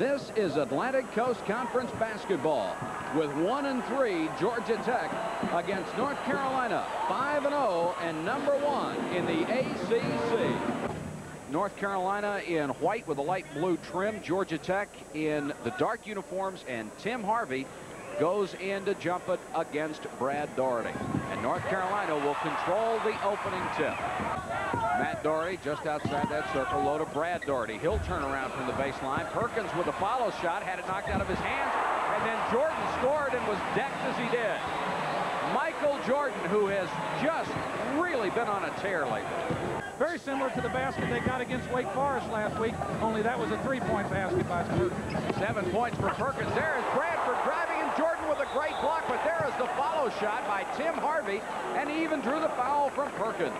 This is Atlantic Coast Conference basketball with 1-3 Georgia Tech against North Carolina, 5-0 and #1 in the ACC. North Carolina in white with a light blue trim. Georgia Tech in the dark uniforms, and Tim Harvey goes in to jump it against Brad Daugherty. And North Carolina will control the opening tip. Matt Daugherty just outside that circle, low to Brad Daugherty. He'll turn around from the baseline. Perkins with a follow shot, had it knocked out of his hands, and then Jordan scored and was decked as he did. Michael Jordan, who has just really been on a tear lately. Very similar to the basket they got against Wake Forest last week, only that was a three-point basket by Perkins. 7 points for Perkins. There is Bradford driving, and Jordan with a great block, but there is the follow shot by Tim Harvey, and he even drew the foul from Perkins.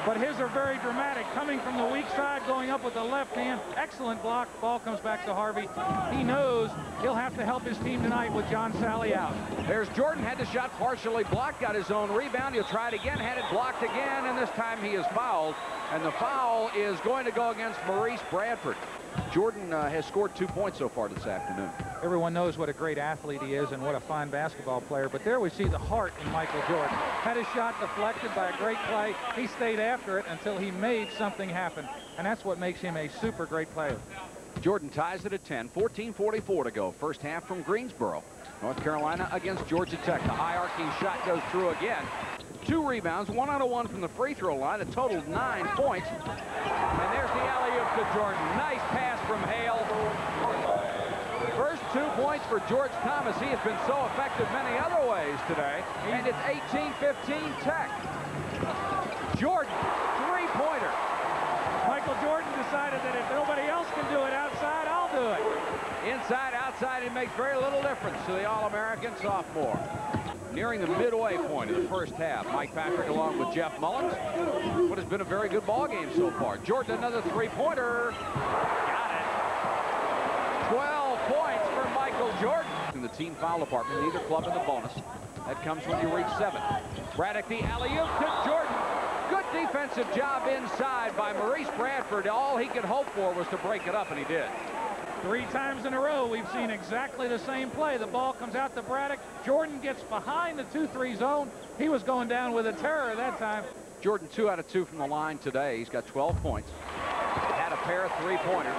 But his are very dramatic, coming from the weak side, going up with the left hand. Excellent block. Ball comes back to Harvey. He knows he'll have to help his team tonight with John Sally out. There's Jordan, had the shot partially blocked, got his own rebound. He'll try it again, had it blocked again, and this time he is fouled. And the foul is going to go against Maurice Bradford. Jordan has scored 2 points so far this afternoon. Everyone knows what a great athlete he is and what a fine basketball player, but there we see the heart in Michael Jordan. Had his shot deflected by a great play. He stayed after it until he made something happen, and that's what makes him a super great player. Jordan ties it at 10, 14:44 to go. First half from Greensboro. North Carolina against Georgia Tech. The high arcing shot goes through again. 2 rebounds, 1 out of 1 from the free throw line, a total of 9 points. And there's the alley-oop to Jordan. Nice pass from Hale. First 2 points for George Thomas. He has been so effective many other ways today. And it's 18-15 Tech. Jordan, 3-pointer. Michael Jordan decided that if nobody else can do it outside, I'll do it. Inside, outside, it makes very little difference to the All-American sophomore. Nearing the midway point of the first half, Mike Patrick along with Jeff Mullins. What has been a very good ball game so far. Jordan, another 3-pointer. Got it. 12 points for Michael Jordan. In the team foul department, neither club in the bonus. That comes when you reach 7. Braddock, the alley-oop to Jordan. Good defensive job inside by Maurice Bradford. All he could hope for was to break it up, and he did. 3 times in a row, we've seen exactly the same play. The ball comes out to Braddock. Jordan gets behind the 2-3 zone. He was going down with a terror that time. Jordan 2 out of 2 from the line today. He's got 12 points. Had a pair of 3-pointers.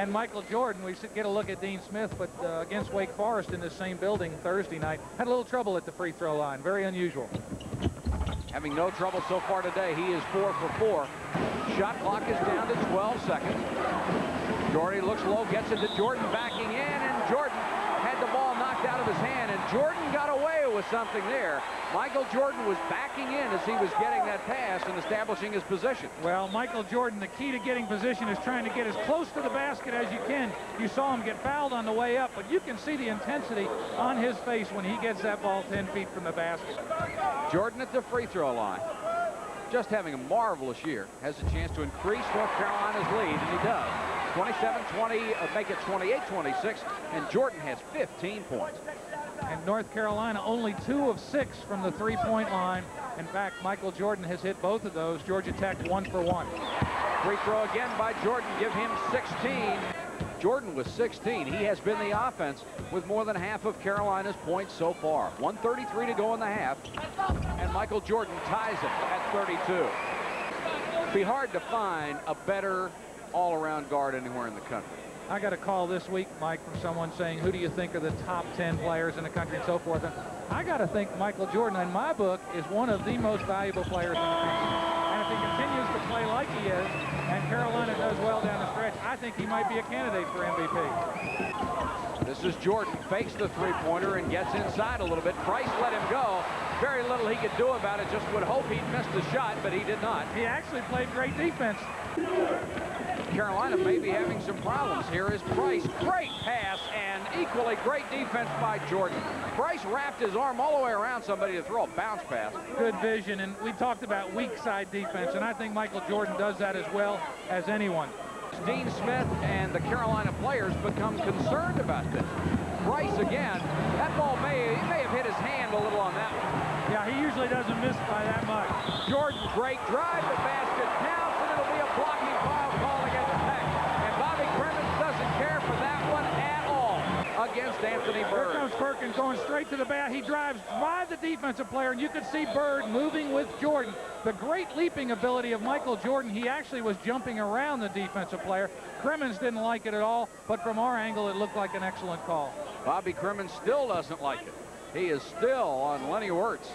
Michael Jordan, we get a look at Dean Smith, but against Wake Forest in the same building Thursday night, had a little trouble at the free throw line. Very unusual. Having no trouble so far today. He is 4 for 4. Shot clock is down to 12 seconds. Daugherty looks low, gets it to Jordan, backing in, and Jordan had the ball knocked out of his hand, and Jordan got away with something there. Michael Jordan was backing in as he was getting that pass and establishing his position. Well, Michael Jordan, the key to getting position is trying to get as close to the basket as you can. You saw him get fouled on the way up, but you can see the intensity on his face when he gets that ball 10 feet from the basket. Jordan at the free throw line. Just having a marvelous year. Has a chance to increase North Carolina's lead, and he does. 27-20, make it 28-26, and Jordan has 15 points. And North Carolina only 2 of 6 from the 3-point line. In fact, Michael Jordan has hit both of those. Georgia Tech 1 for 1. Free throw again by Jordan, give him 16. Jordan with 16. He has been the offense with more than half of Carolina's points so far. 1:33 to go in the half, and Michael Jordan ties it at 32. It'd be hard to find a better all-around guard anywhere in the country. I got a call this week, Mike, from someone saying, who do you think are the top 10 players in the country and so forth. And I got to think Michael Jordan, in my book, is one of the most valuable players in the country. And if he continues to play like he is, and Carolina does well down the stretch, I think he might be a candidate for MVP. This is Jordan, fakes the 3-pointer and gets inside a little bit. Price let him go. Very little he could do about it. Just would hope he'd missed the shot, but he did not. He actually played great defense. Carolina may be having some problems. Here is Price. Great pass and equally great defense by Jordan. Price wrapped his arm all the way around somebody to throw a bounce pass. Good vision, and we talked about weak side defense, and I think Michael Jordan does that as well as anyone. Dean Smith and the Carolina players become concerned about this. Price again. That ball may have hit his hand a little on that one. Yeah, he usually doesn't miss by that much. Jordan, great drive. The basket counts, and it'll be a blocking foul call against Tech. against Anthony Here Bird. comes Perkins going straight to the bat. He drives by the defensive player, and you can see Bird moving with Jordan. The great leaping ability of Michael Jordan. He actually was jumping around the defensive player. Crimmins didn't like it at all, but from our angle, it looked like an excellent call. Bobby Crimmins still doesn't like it. He is still on Lenny Wirtz.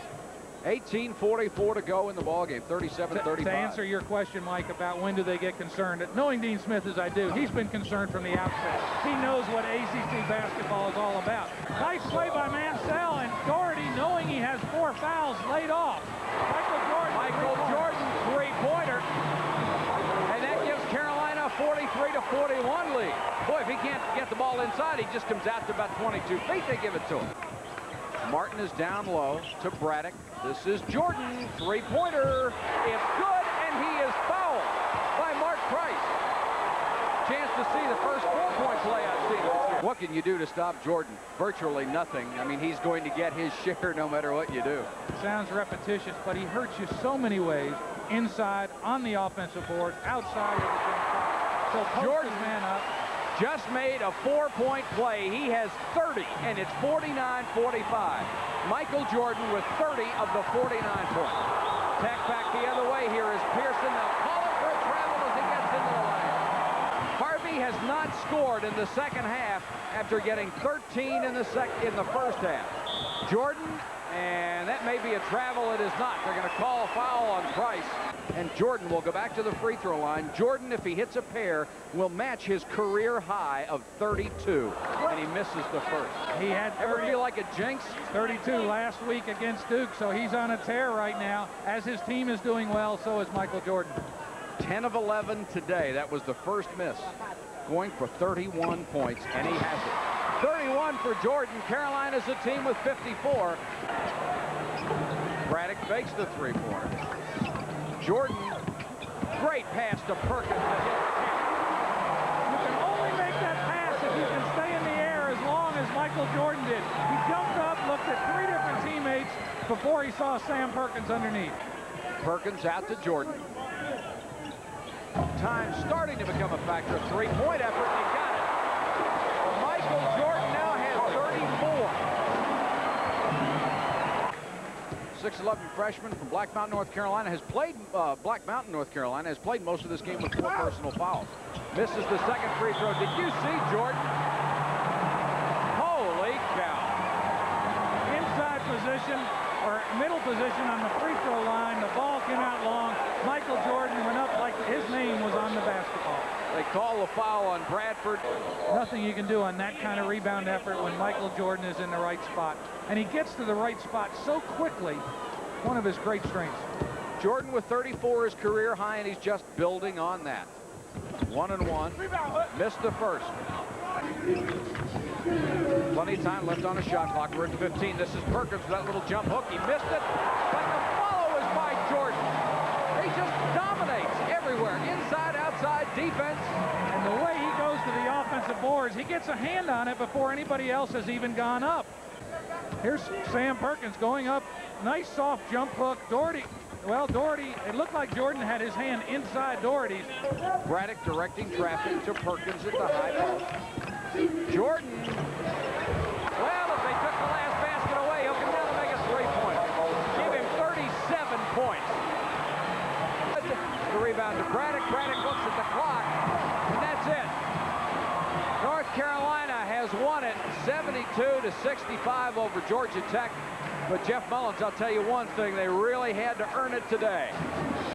18:44 to go in the ballgame, 37-35. To answer your question, Mike, about when do they get concerned, knowing Dean Smith as I do, he's been concerned from the outset. He knows what ACC basketball is all about. Nice play by Mansell, and Doherty, knowing he has 4 fouls, laid off. Michael Jordan, three-pointer. And that gives Carolina a 43-41 lead. Boy, if he can't get the ball inside, he just comes out to about 22 feet. They give it to him. Martin is down low to Braddock. This is Jordan, three-pointer. It's good, and he is fouled by Mark Price. Chance to see the first 4-point play I've seen this year. What can you do to stop Jordan? Virtually nothing. I mean, he's going to get his share no matter what you do. Sounds repetitious, but he hurts you so many ways. Inside, on the offensive board, outside of the jump shot. So Jordan, man up. Just made a 4-point play. He has 30, and it's 49-45. Michael Jordan with 30 of the 49 points. Tech back the other way. Here is Pearson. They'll call it for a travel as he gets into the lane. Harvey has not scored in the second half after getting 13 in the first half. Jordan, and that may be a travel. It is not. They're going to call a foul on Price. And Jordan will go back to the free throw line. Jordan, if he hits a pair, will match his career high of 32. And he misses the first. He had 30, ever feel like a jinx? 32 last week against Duke, so he's on a tear right now. As his team is doing well, so is Michael Jordan. 10 of 11 today. That was the first miss. Going for 31 points, and he has it. 31 for Jordan. Carolina's a team with 54. Braddock fakes the three-pointer. Jordan, great pass to Perkins to hit the camp. You can only make that pass if you can stay in the air as long as Michael Jordan did. He jumped up, looked at 3 different teammates before he saw Sam Perkins underneath. Perkins out to Jordan. Time starting to become a factor. 3-point effort, and he got it. Michael Jordan now has 34. 6'11" freshman from Black Mountain, North Carolina has played most of this game with 4 personal fouls. Misses the second free throw. Did you see Jordan? Holy cow. Inside position or middle position on the free throw line. The ball came out long. Michael Jordan went up like his name was on the basketball. They call the foul on Bradford. Nothing you can do on that kind of rebound effort when Michael Jordan is in the right spot. And he gets to the right spot so quickly. One of his great strengths. Jordan with 34 is career high, and he's just building on that. 1-1. Missed the first. Plenty of time left on a shot clock. We're at 15. This is Perkins with that little jump hook. He missed it, but the follow is by Jordan. He just dominates everywhere. Inside, outside, defense. And the way he goes to the offensive boards, he gets a hand on it before anybody else has even gone up. Here's Sam Perkins going up. Nice soft jump hook. Doherty, it looked like Jordan had his hand inside Doherty's. Braddock directing traffic to Perkins at the high post. Jordan. Well, if they took the last basket away, he'll come down and make a three-pointer. Give him 37 points. The rebound to Braddock. Braddock looks at the clock, and that's it. North Carolina has won it 72-65 over Georgia Tech. But Jeff Mullins, I'll tell you one thing, they really had to earn it today.